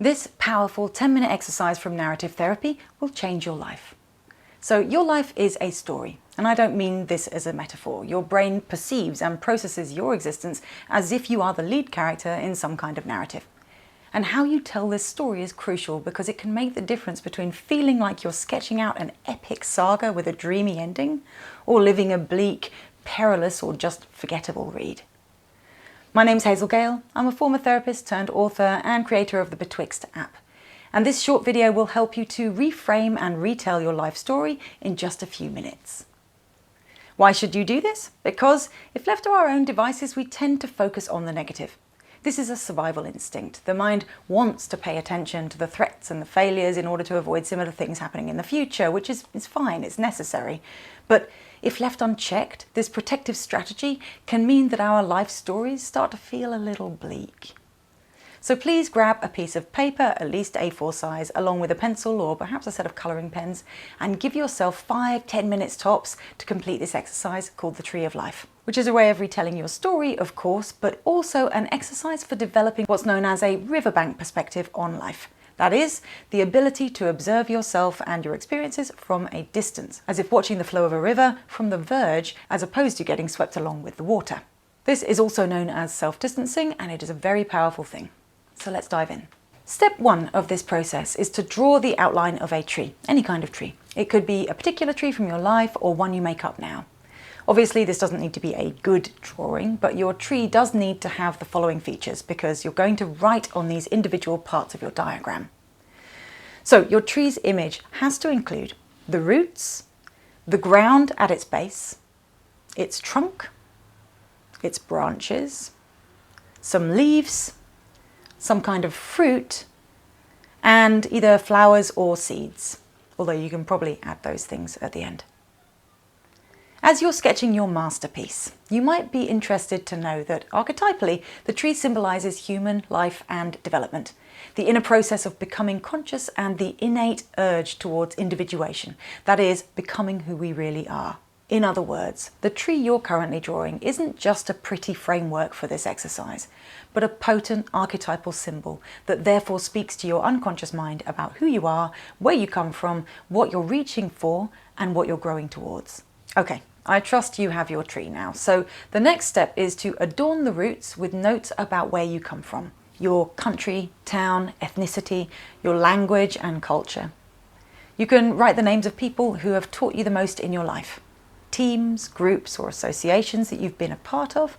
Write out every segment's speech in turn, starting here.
This powerful 10-minute exercise from narrative therapy will change your life. So your life is a story, and I don't mean this as a metaphor. Your brain perceives and processes your existence as if you are the lead character in some kind of narrative. And how you tell this story is crucial because it can make the difference between feeling like you're sketching out an epic saga with a dreamy ending, or living a bleak, perilous, or just forgettable read. My name's Hazel Gale. I'm a former therapist turned author and creator of the Betwixt app. And this short video will help you to reframe and retell your life story in just a few minutes. Why should you do this? Because if left to our own devices, we tend to focus on the negative. This is a survival instinct. The mind wants to pay attention to the threats and the failures in order to avoid similar things happening in the future, which is fine, it's necessary. But if left unchecked, this protective strategy can mean that our life stories start to feel a little bleak. So please grab a piece of paper, at least A4 size, along with a pencil or perhaps a set of colouring pens, and give yourself 5-10 minutes tops to complete this exercise called the Tree of Life, which is a way of retelling your story, of course, but also an exercise for developing what's known as a riverbank perspective on life. That is, the ability to observe yourself and your experiences from a distance, as if watching the flow of a river from the verge, as opposed to getting swept along with the water. This is also known as self-distancing, and it is a very powerful thing. So let's dive in. Step 1 of this process is to draw the outline of a tree, any kind of tree. It could be a particular tree from your life or one you make up now. Obviously, this doesn't need to be a good drawing, but your tree does need to have the following features because you're going to write on these individual parts of your diagram. So your tree's image has to include the roots, the ground at its base, its trunk, its branches, some leaves, some kind of fruit, and either flowers or seeds, although you can probably add those things at the end. As you're sketching your masterpiece, you might be interested to know that archetypally, the tree symbolises human life and development, the inner process of becoming conscious and the innate urge towards individuation, that is, becoming who we really are. In other words, the tree you're currently drawing isn't just a pretty framework for this exercise, but a potent archetypal symbol that therefore speaks to your unconscious mind about who you are, where you come from, what you're reaching for, and what you're growing towards. Okay, I trust you have your tree now, so the next step is to adorn the roots with notes about where you come from, your country, town, ethnicity, your language and culture. You can write the names of people who have taught you the most in your life, teams, groups or associations that you've been a part of,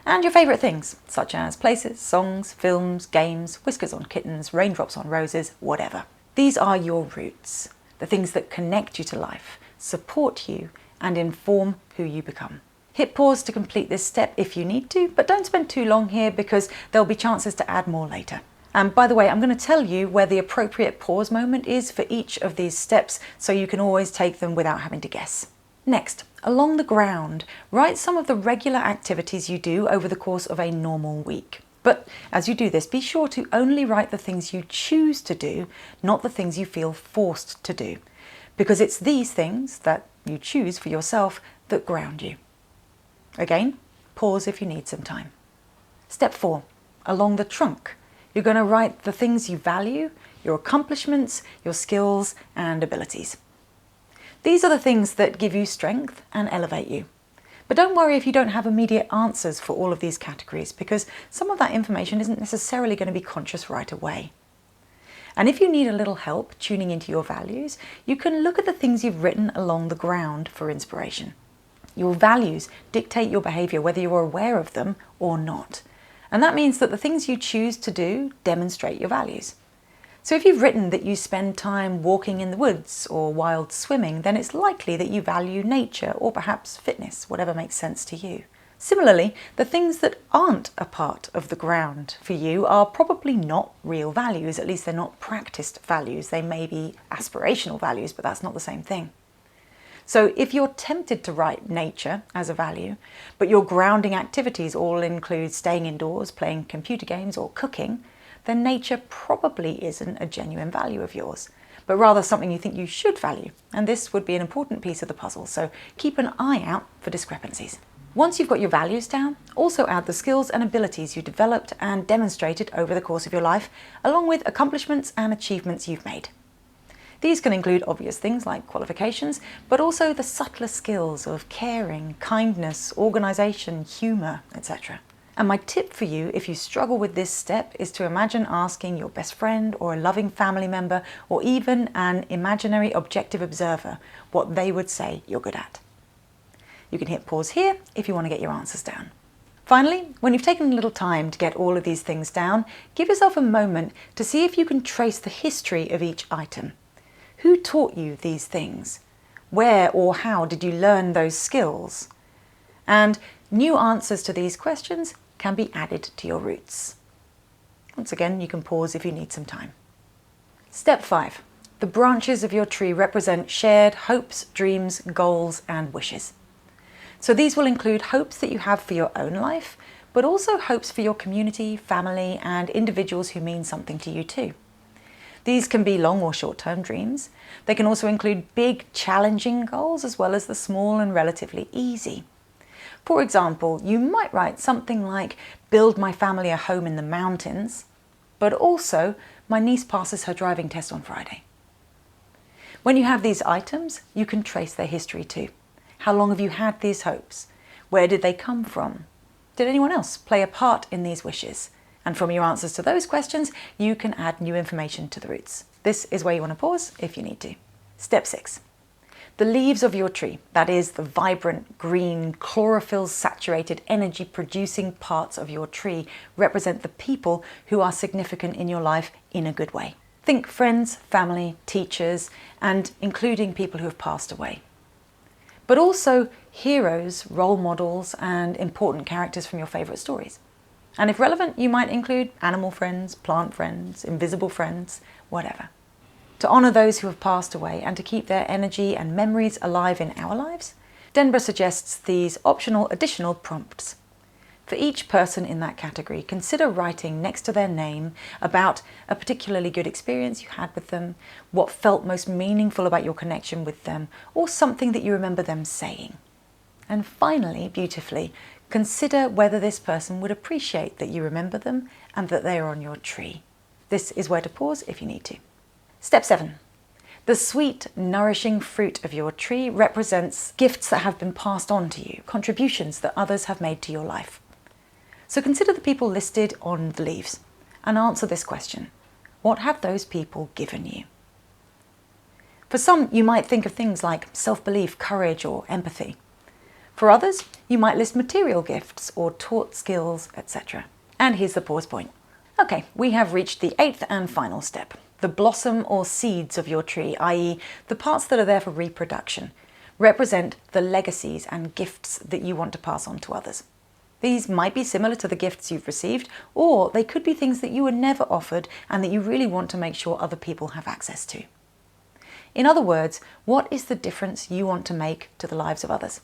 and your favourite things, such as places, songs, films, games, whiskers on kittens, raindrops on roses, whatever. These are your roots, the things that connect you to life, support you, and inform who you become. Hit pause to complete this step if you need to, but don't spend too long here because there'll be chances to add more later. And by the way, I'm going to tell you where the appropriate pause moment is for each of these steps so you can always take them without having to guess. Next, along the ground, write some of the regular activities you do over the course of a normal week. But as you do this, be sure to only write the things you choose to do, not the things you feel forced to do. Because it's these things that you choose for yourself that ground you. Again, pause if you need some time. Step 4, along the trunk. You're going to write the things you value, your accomplishments, your skills and abilities. These are the things that give you strength and elevate you. But don't worry if you don't have immediate answers for all of these categories, because some of that information isn't necessarily going to be conscious right away. And if you need a little help tuning into your values, you can look at the things you've written along the ground for inspiration. Your values dictate your behaviour whether you're aware of them or not. And that means that the things you choose to do demonstrate your values. So if you've written that you spend time walking in the woods or wild swimming, then it's likely that you value nature or perhaps fitness, whatever makes sense to you. Similarly, the things that aren't a part of the ground for you are probably not real values, at least they're not practiced values. They may be aspirational values, but that's not the same thing. So if you're tempted to write nature as a value, but your grounding activities all include staying indoors, playing computer games or cooking, then nature probably isn't a genuine value of yours, but rather something you think you should value. And this would be an important piece of the puzzle, so keep an eye out for discrepancies. Once you've got your values down, also add the skills and abilities you developed and demonstrated over the course of your life, along with accomplishments and achievements you've made. These can include obvious things like qualifications, but also the subtler skills of caring, kindness, organisation, humour, etc. And my tip for you, if you struggle with this step, is to imagine asking your best friend or a loving family member, or even an imaginary objective observer, what they would say you're good at. You can hit pause here if you want to get your answers down. Finally, when you've taken a little time to get all of these things down, give yourself a moment to see if you can trace the history of each item. Who taught you these things? Where or how did you learn those skills? And new answers to these questions can be added to your roots. Once again, you can pause if you need some time. Step 5. The branches of your tree represent shared hopes, dreams, goals, and wishes. So these will include hopes that you have for your own life, but also hopes for your community, family, and individuals who mean something to you too. These can be long or short-term dreams. They can also include big, challenging goals, as well as the small and relatively easy. For example, you might write something like, build my family a home in the mountains, but also, my niece passes her driving test on Friday. When you have these items, you can trace their history too. How long have you had these hopes? Where did they come from? Did anyone else play a part in these wishes? And from your answers to those questions, you can add new information to the roots. This is where you want to pause if you need to. Step 6. The leaves of your tree, that is the vibrant, green, chlorophyll-saturated, energy-producing parts of your tree, represent the people who are significant in your life in a good way. Think friends, family, teachers, and including people who have passed away. But also heroes, role models, and important characters from your favourite stories. And if relevant, you might include animal friends, plant friends, invisible friends, whatever. To honour those who have passed away and to keep their energy and memories alive in our lives, Denborough suggests these optional additional prompts. For each person in that category, consider writing next to their name about a particularly good experience you had with them, what felt most meaningful about your connection with them, or something that you remember them saying. And finally, beautifully, consider whether this person would appreciate that you remember them and that they are on your tree. This is where to pause if you need to. Step 7. The sweet, nourishing fruit of your tree represents gifts that have been passed on to you, contributions that others have made to your life. So consider the people listed on the leaves and answer this question. What have those people given you? For some, you might think of things like self-belief, courage, or empathy. For others, you might list material gifts or taught skills, etc. And here's the pause point. Okay, we have reached the 8th and final step. The blossom or seeds of your tree, i.e. the parts that are there for reproduction, represent the legacies and gifts that you want to pass on to others. These might be similar to the gifts you've received, or they could be things that you were never offered and that you really want to make sure other people have access to. In other words, what is the difference you want to make to the lives of others?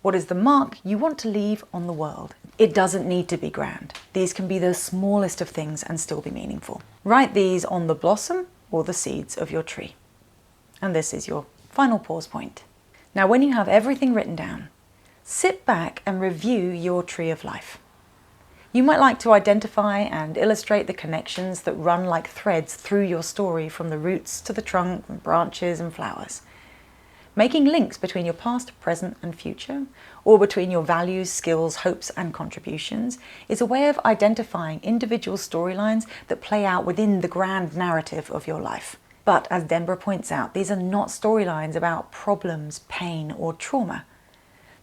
What is the mark you want to leave on the world? It doesn't need to be grand. These can be the smallest of things and still be meaningful. Write these on the blossom or the seeds of your tree. And this is your final pause point. Now, when you have everything written down, sit back and review your tree of life. You might like to identify and illustrate the connections that run like threads through your story, from the roots to the trunk and branches and flowers. Making links between your past, present and future, or between your values, skills, hopes and contributions, is a way of identifying individual storylines that play out within the grand narrative of your life. But as Denborough points out, these are not storylines about problems, pain or trauma.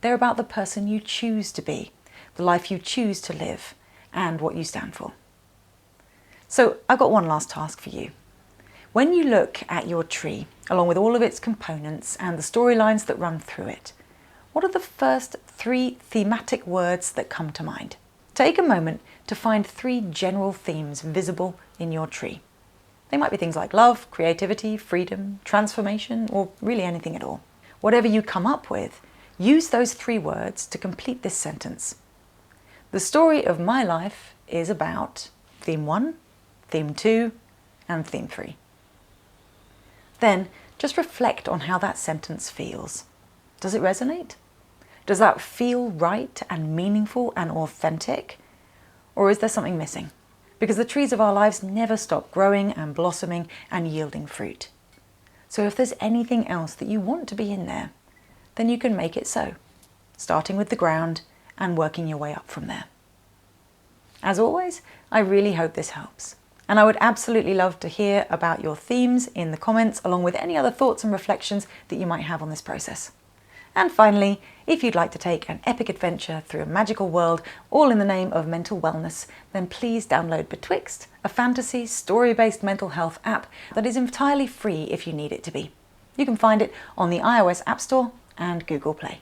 They're about the person you choose to be, the life you choose to live, and what you stand for. So I've got one last task for you. When you look at your tree, along with all of its components and the storylines that run through it, what are the first 3 thematic words that come to mind? Take a moment to find 3 general themes visible in your tree. They might be things like love, creativity, freedom, transformation, or really anything at all. Whatever you come up with, use those 3 words to complete this sentence. The story of my life is about theme 1, theme 2, and theme 3. Then just reflect on how that sentence feels. Does it resonate? Does that feel right and meaningful and authentic? Or is there something missing? Because the trees of our lives never stop growing and blossoming and yielding fruit. So if there's anything else that you want to be in there, then you can make it so, starting with the ground and working your way up from there. As always, I really hope this helps. And I would absolutely love to hear about your themes in the comments, along with any other thoughts and reflections that you might have on this process. And finally, if you'd like to take an epic adventure through a magical world, all in the name of mental wellness, then please download Betwixt, a fantasy, story-based mental health app that is entirely free if you need it to be. You can find it on the iOS App Store and Google Play.